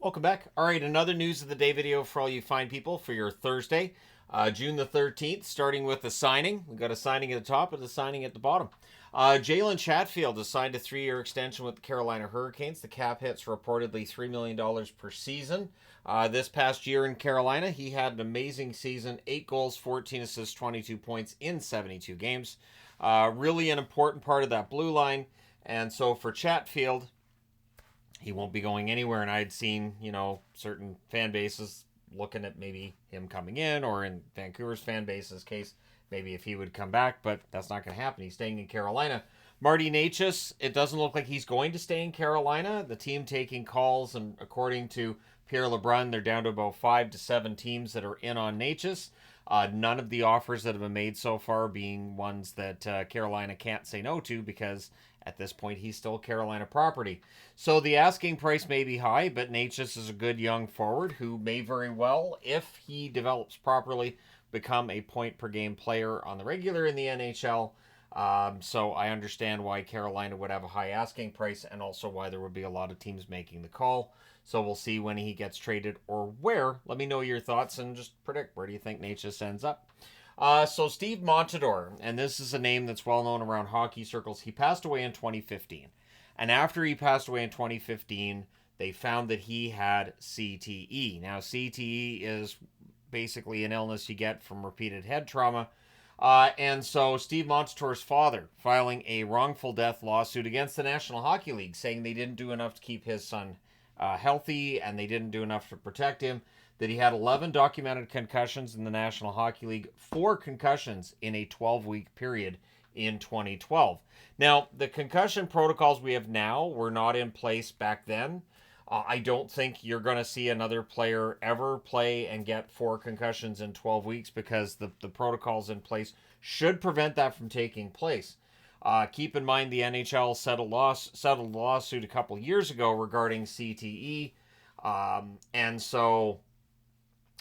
Welcome back. All right, another news of the day video for all you fine people for your Thursday, June the 13th, starting with the signing. We got a signing at the top and a signing at the bottom. Jalen Chatfield has signed a 3-year extension with the Carolina Hurricanes. The cap hits reportedly $3 million per season. This past year in Carolina, he had an amazing season, 8 goals, 14 assists, 22 points in 72 games. Really an important part of that blue line. And so for Chatfield, he won't be going anywhere. And I'd seen, certain fan bases looking at maybe him coming in, or in Vancouver's fan base's case, maybe if he would come back, but that's not going to happen. He's staying in Carolina. Marty Necas, it doesn't look like he's going to stay in Carolina. The team taking calls, and according to Pierre LeBrun, they're down to about 5 to 7 teams that are in on Necas. None of the offers that have been made so far being ones that Carolina can't say no to, because at this point he's still Carolina property. So the asking price may be high, but Necas is a good young forward who may very well, if he develops properly, become a point per game player on the regular in the NHL. So I understand why Carolina would have a high asking price, and also why there would be a lot of teams making the call. So we'll see when he gets traded or where. Let me know your thoughts and just predict, where do you think Necas ends up? So Steve Montador, and this is a name that's well known around hockey circles. He passed away in 2015. And after he passed away in 2015, they found that he had CTE. Now, CTE is basically an illness you get from repeated head trauma. And so Steve Montador's father filing a wrongful death lawsuit against the National Hockey League, saying they didn't do enough to keep his son healthy, and they didn't do enough to protect him, that he had 11 documented concussions in the National Hockey League, 4 concussions in a 12-week period in 2012. Now, the concussion protocols we have now were not in place back then. I don't think you're going to see another player ever play and get 4 concussions in 12 weeks, because the protocols in place should prevent that from taking place. Keep in mind the NHL settled a lawsuit a couple years ago regarding CTE. And so,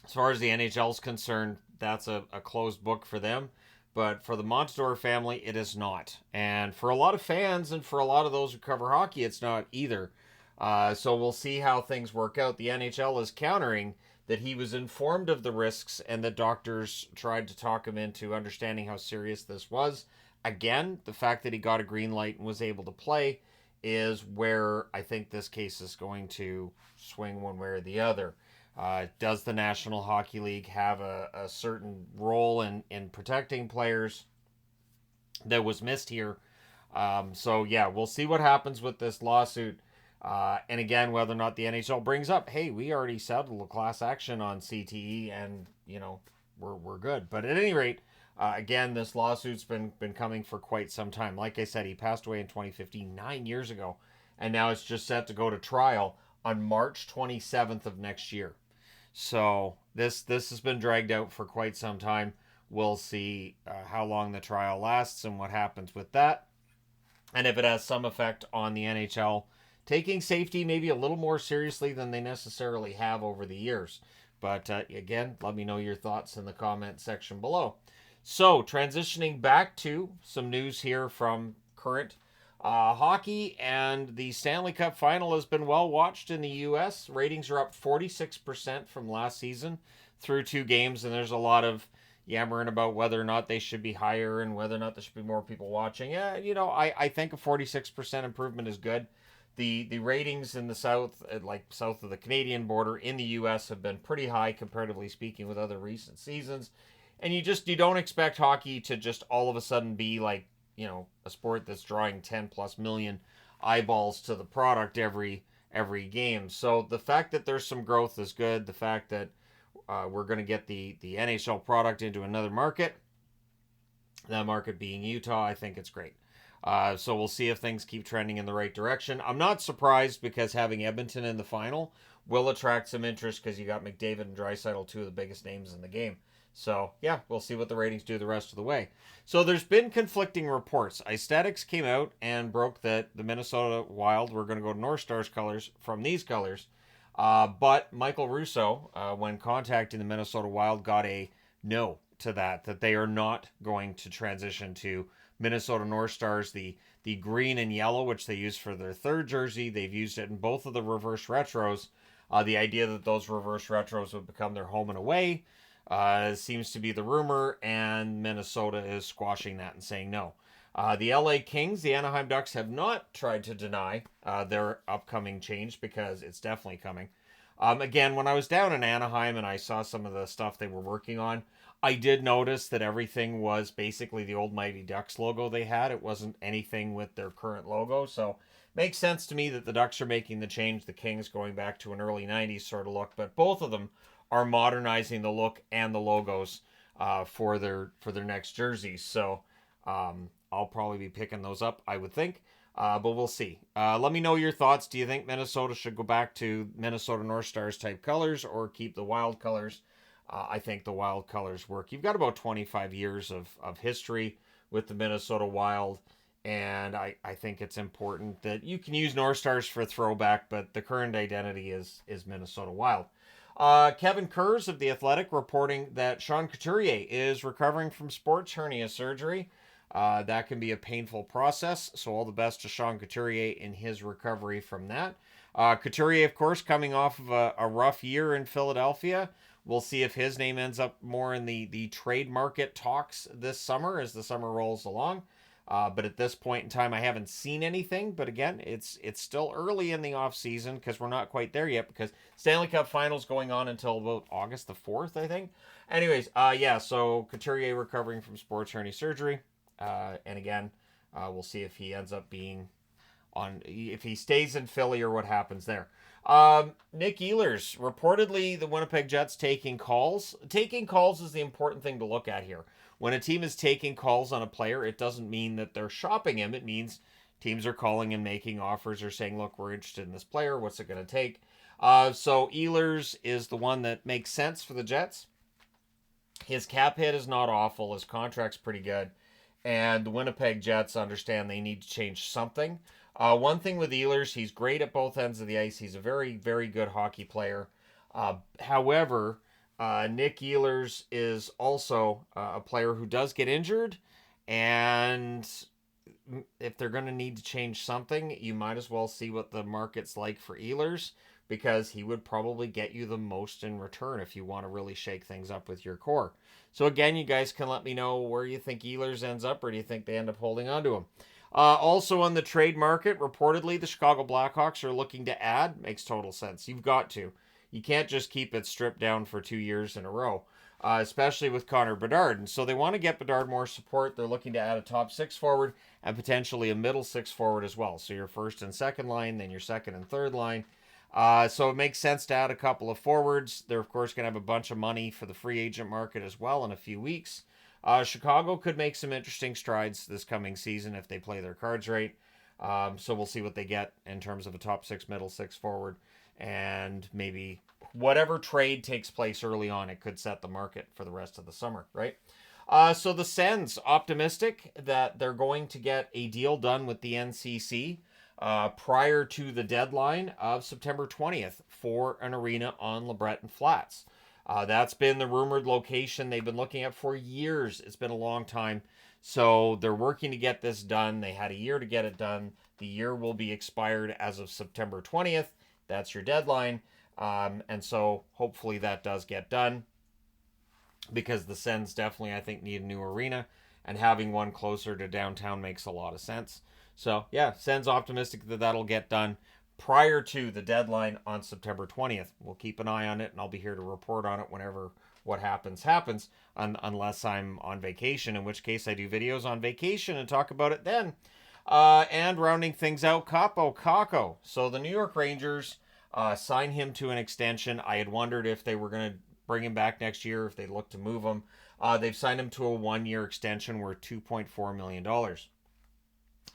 as far as the NHL is concerned, that's a closed book for them. But for the Montador family, it is not. And for a lot of fans and for a lot of those who cover hockey, it's not either. So we'll see how things work out. The NHL is countering that he was informed of the risks and that doctors tried to talk him into understanding how serious this was. Again, the fact that he got a green light and was able to play is where I think this case is going to swing one way or the other. Does the National Hockey League have a certain role in protecting players that was missed here? So yeah, we'll see what happens with this lawsuit. And again, whether or not the NHL brings up, hey, we already settled a class action on CTE, and we're good. But at any rate, again, this lawsuit's been coming for quite some time. Like I said, he passed away in 2015, 9 years ago, and now it's just set to go to trial on March 27th of next year. So this has been dragged out for quite some time. We'll see how long the trial lasts and what happens with that, and if it has some effect on the NHL taking safety maybe a little more seriously than they necessarily have over the years. But again, let me know your thoughts in the comment section below. So, transitioning back to some news here from current hockey, and the Stanley Cup Final has been well watched in the U.S. Ratings are up 46% from last season through 2 games, and there's a lot of yammering about whether or not they should be higher and whether or not there should be more people watching. Yeah, I think a 46% improvement is good. The ratings in the South, like south of the Canadian border in the U.S., have been pretty high, comparatively speaking, with other recent seasons. And you don't expect hockey to just all of a sudden be like, a sport that's drawing 10 plus million eyeballs to the product every game. So the fact that there's some growth is good. The fact that we're going to get the NHL product into another market, that market being Utah, I think it's great. So we'll see if things keep trending in the right direction. I'm not surprised, because having Edmonton in the final will attract some interest, because you got McDavid and Draisaitl, 2 of the biggest names in the game. So yeah, we'll see what the ratings do the rest of the way. So there's been conflicting reports. Aesthetics came out and broke that the Minnesota Wild were going to go to North Stars colors from these colors. But Michael Russo, when contacting the Minnesota Wild, got a no to that they are not going to transition to Minnesota North Stars, the green and yellow, which they use for their third jersey. They've used it in both of the reverse retros. The idea that those reverse retros would become their home and away seems to be the rumor, and Minnesota is squashing that and saying no. The LA Kings, the Anaheim Ducks, have not tried to deny their upcoming change because it's definitely coming. Again, when I was down in Anaheim and I saw some of the stuff they were working on, I did notice that everything was basically the old Mighty Ducks logo they had. It wasn't anything with their current logo, so makes sense to me that the Ducks are making the change. The Kings going back to an early 90s sort of look, but both of them are modernizing the look and the logos for their next jerseys. So I'll probably be picking those up, I would think. But we'll see. Let me know your thoughts. Do you think Minnesota should go back to Minnesota North Stars type colors or keep the wild colors? I think the wild colors work. You've got about 25 years of history with the Minnesota Wild, and I think it's important that you can use North Stars for a throwback, but the current identity is Minnesota Wild. Kevin Kurz of The Athletic reporting that Sean Couturier is recovering from sports hernia surgery. That can be a painful process, so all the best to Sean Couturier in his recovery from that. Couturier, of course, coming off of a rough year in Philadelphia. We'll see if his name ends up more in the trade market talks this summer as the summer rolls along. But at this point in time, I haven't seen anything. But again, it's still early in the offseason because we're not quite there yet because Stanley Cup Final's going on until about August the 4th, I think. Anyways, so Couturier recovering from sports hernia surgery. And again, we'll see if he ends up being if he stays in Philly or what happens there. Nick Ehlers, reportedly the Winnipeg Jets taking calls. Taking calls is the important thing to look at here. When a team is taking calls on a player, it doesn't mean that they're shopping him. It means teams are calling and making offers or saying, look, we're interested in this player. What's it going to take? So Ehlers is the one that makes sense for the Jets. His cap hit is not awful. His contract's pretty good. And the Winnipeg Jets understand they need to change something. One thing with Ehlers, he's great at both ends of the ice. He's a very, very good hockey player. However, Nick Ehlers is also a player who does get injured. And if they're going to need to change something, you might as well see what the market's like for Ehlers, because he would probably get you the most in return if you want to really shake things up with your core. So again, you guys can let me know where you think Ehlers ends up, or do you think they end up holding on to him? Also on the trade market, reportedly the Chicago Blackhawks are looking to add. Makes total sense. You've got to. You can't just keep it stripped down for 2 years in a row, especially with Connor Bedard. And so they want to get Bedard more support. They're looking to add a top six forward and potentially a middle six forward as well. So your first and second line, then your second and third line. So it makes sense to add a couple of forwards. They're, of course, going to have a bunch of money for the free agent market as well in a few weeks. Chicago could make some interesting strides this coming season if they play their cards right. So we'll see what they get in terms of a top six, middle six forward. And maybe whatever trade takes place early on, it could set the market for the rest of the summer, right? So the Sens, optimistic that they're going to get a deal done with the NCC prior to the deadline of September 20th for an arena on LeBreton Flats. That's been the rumored location they've been looking at for years. It's been a long time. So they're working to get this done. They had a year to get it done. The year will be expired as of September 20th. That's your deadline. And so hopefully that does get done, because the Sens definitely, I think, need a new arena, and having one closer to downtown makes a lot of sense. So, yeah, Sens optimistic that that'll get done prior to the deadline on September 20th. We'll keep an eye on it, and I'll be here to report on it whenever what happens, unless I'm on vacation, in which case I do videos on vacation and talk about it then. And rounding things out, Kakko. So the New York Rangers signed him to an extension. I had wondered if they were going to bring him back next year, if they look to move him. They've signed him to a 1-year extension worth $2.4 million.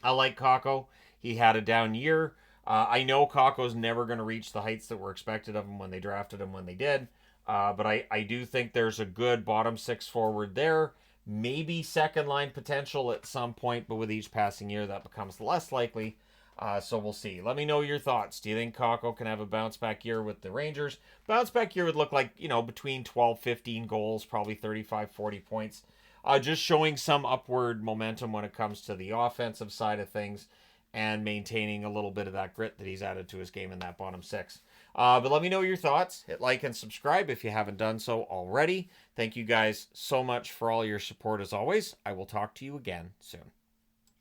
I like Kakko. He had a down year. I know Kakko's never going to reach the heights that were expected of him when they drafted him when they did. But I do think there's a good bottom six forward there. Maybe second line potential at some point, but with each passing year that becomes less likely. So we'll see. Let me know your thoughts. Do you think Kakko can have a bounce back year with the Rangers? Bounce back year would look like, between 12, 15 goals, probably 35, 40 points. Just showing some upward momentum when it comes to the offensive side of things and maintaining a little bit of that grit that he's added to his game in that bottom six. But let me know your thoughts. Hit like and subscribe if you haven't done so already. Thank you guys so much for all your support as always. I will talk to you again soon.